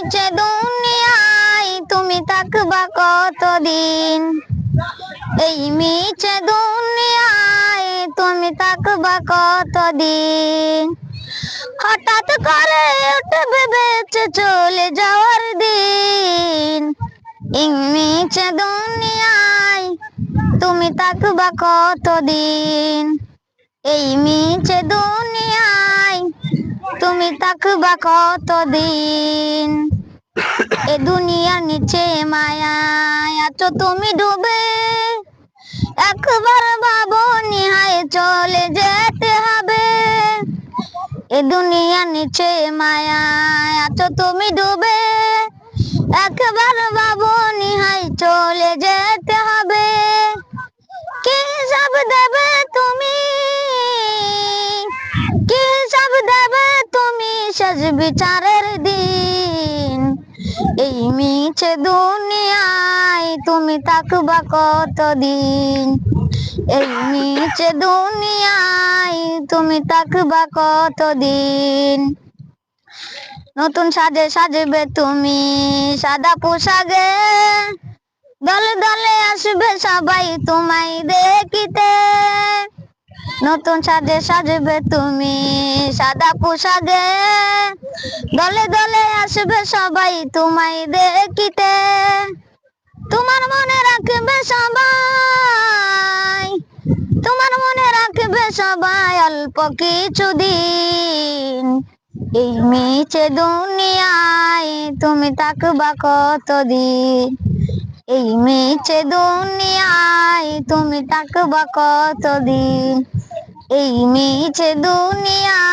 মিছে দুনিয়ায় তুমি থাকবা কতদিন, এই মিছে দুনিয়ায় তুমি থাকবা কতদিন। হঠাৎ করে উঠবে বেঁচে চলে যাওয়ার দিন, এই মিছে দুনিয়ায় তুমি থাকবা কতদিন, এই মিছে দুনিয়ায় তুমি থাকবা কতদিন। এ দুনিয়ার নিচে মায়ায় আছো তুমি ডুবে, একবার ভাবনি হায় চলে যেতে হবে। এ দুনিয়ার নিচে মায়ায় আছো তুমি ডুবে, একবার ভাবনি হায় চলে যেতে হবে। কি সব দেবে তুমি, কি সব দেবে তুমি শেষ বিচারের দিন, এই মিছে দুনিয়ায় তুমি থাকবা কতদিন, এই মিছে দুনিয়ায় তুমি থাকবা কতদিন। নতুন সাজে সাজবে তুমি সাদা পোশাকে, দলে দলে আসবে সবাই তোমায় দেখিতে। নতুন সাজে সাজবে তুমি সাদা পোশাকে, দলে দলে আসবে সবাই তোমায় দেখিতে। তোমার মনে রাখবে সবাই, তোমার মনে রাখবে সবাই অল্প কিছুদিন, এই মিছে দুনিয়ায় তুমি থাকবা কতদিন, এই মিছে দুনিয়ায় তুমি থাকবা কতদিন, এই মিছে দুনিয়া।